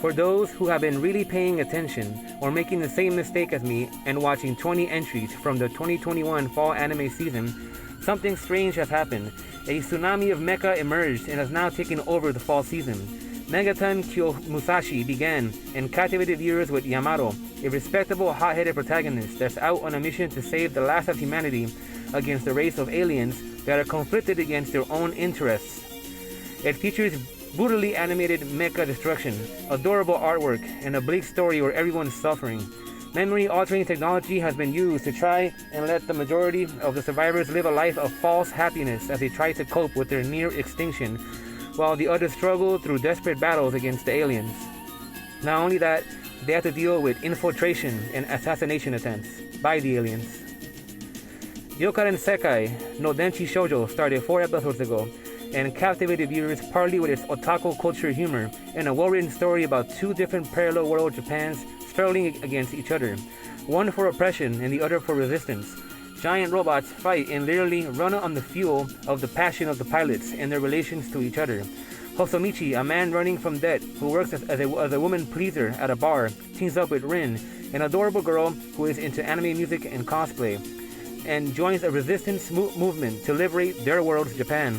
For those who have been really paying attention or making the same mistake as me and watching 20 entries from the 2021 fall anime season, something strange has happened. A tsunami of mecha emerged and has now taken over the fall season. Megaton Kyomusashi began and captivated viewers with Yamato, a respectable, hot-headed protagonist that's out on a mission to save the last of humanity against a race of aliens that are conflicted against their own interests. It features brutally animated mecha destruction, adorable artwork, and a bleak story where everyone is suffering. Memory-altering technology has been used to try and let the majority of the survivors live a life of false happiness as they try to cope with their near extinction, while the others struggle through desperate battles against the aliens. Not only that, they have to deal with infiltration and assassination attempts by the aliens. Yokaren Sekai no Denshi Shoujo started 4 episodes ago and captivated viewers partly with its otaku culture humor and a well-written story about 2 different parallel world Japans struggling against each other, one for oppression and the other for resistance. Giant robots fight and literally run on the fuel of the passion of the pilots and their relations to each other. Hosomichi, a man running from debt who works as a woman pleaser at a bar, teams up with Rin, an adorable girl who is into anime music and cosplay, and joins a resistance movement to liberate their world's Japan.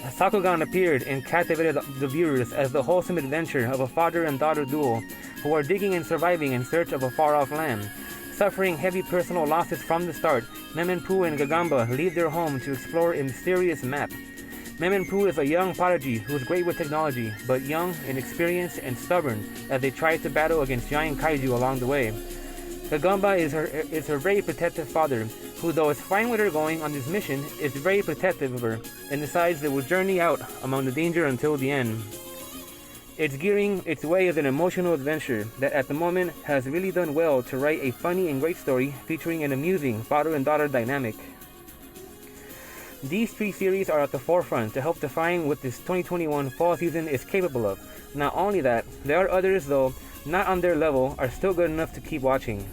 Sakugan appeared and captivated the viewers as the wholesome adventure of a father and daughter duo who are digging and surviving in search of a far-off land. Suffering heavy personal losses from the start, Memenpu and Gagamba leave their home to explore a mysterious map. Memenpu is a young prodigy who is great with technology, but young, inexperienced, and stubborn as they try to battle against giant kaiju along the way. Gagamba is her very protective father, who, though is fine with her going on this mission, is very protective of her and decides they will journey out among the danger until the end. It's gearing its way as an emotional adventure that at the moment has really done well to write a funny and great story featuring an amusing father and daughter dynamic. These 3 series are at the forefront to help define what this 2021 fall season is capable of. Not only that, there are others, though not on their level, are still good enough to keep watching.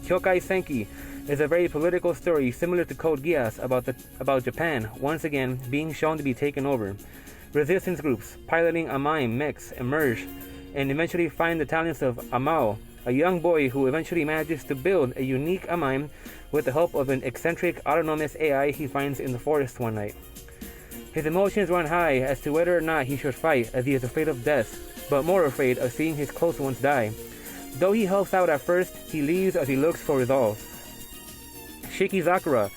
Kyokai Senki is a very political story similar to Code Geass about Japan once again being shown to be taken over. Resistance groups piloting Amaim mechs emerge and eventually find the talents of Amao, a young boy who eventually manages to build a unique Amaim with the help of an eccentric autonomous AI he finds in the forest one night. His emotions run high as to whether or not he should fight, as he is afraid of death, but more afraid of seeing his close ones die. Though he helps out at first, he leaves as he looks for resolve. Shikizakura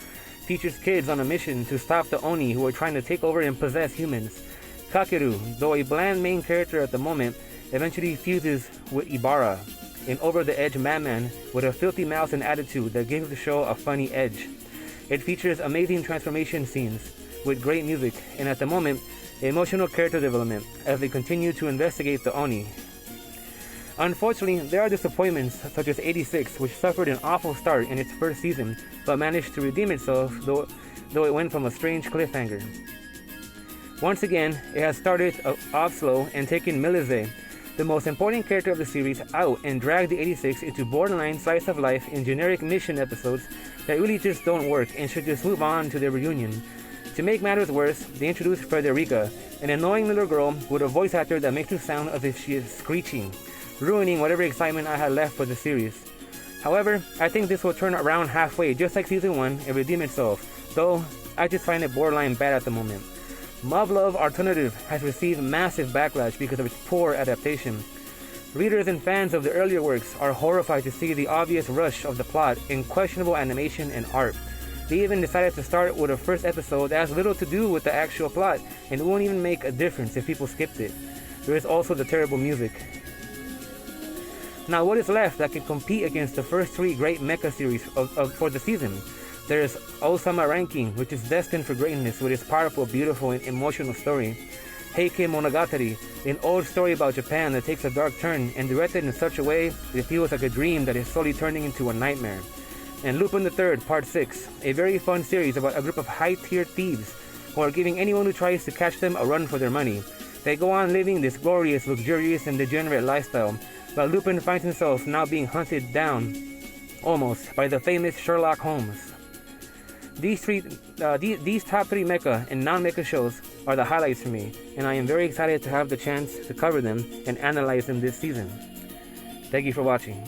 features kids on a mission to stop the Oni who are trying to take over and possess humans. Kakeru, though a bland main character at the moment, eventually fuses with Ibara, an over-the-edge madman with a filthy mouth and attitude that gives the show a funny edge. It features amazing transformation scenes with great music and at the moment, emotional character development as they continue to investigate the Oni. Unfortunately, there are disappointments such as 86, which suffered an awful start in its first season but managed to redeem itself though it went from a strange cliffhanger. Once again, it has started off slow and taken Milize, the most important character of the series, out and dragged the 86 into borderline slice of life in generic mission episodes that really just don't work and should just move on to their reunion. To make matters worse, they introduced Frederica, an annoying little girl with a voice actor that makes it sound as if she is screeching, ruining whatever excitement I had left for the series. However, I think this will turn around halfway just like season 1 and redeem itself, though I just find it borderline bad at the moment. Muv-Luv Alternative has received massive backlash because of its poor adaptation. Readers and fans of the earlier works are horrified to see the obvious rush of the plot in questionable animation and art. They even decided to start with a first episode that has little to do with the actual plot and it won't even make a difference if people skipped it. There is also the terrible music. Now, what is left that can compete against the first 3 great mecha series for the season? There is Osama Ranking, which is destined for greatness with its powerful, beautiful, and emotional story. Heike Monogatari, an old story about Japan that takes a dark turn and directed in such a way that it feels like a dream that is slowly turning into a nightmare. And Lupin III, Part 6, a very fun series about a group of high-tier thieves who are giving anyone who tries to catch them a run for their money. They go on living this glorious, luxurious, and degenerate lifestyle, but Lupin finds himself now being hunted down, almost, by the famous Sherlock Holmes. These top 3 mecha and non-mecha shows are the highlights for me, and I am very excited to have the chance to cover them and analyze them this season. Thank you for watching.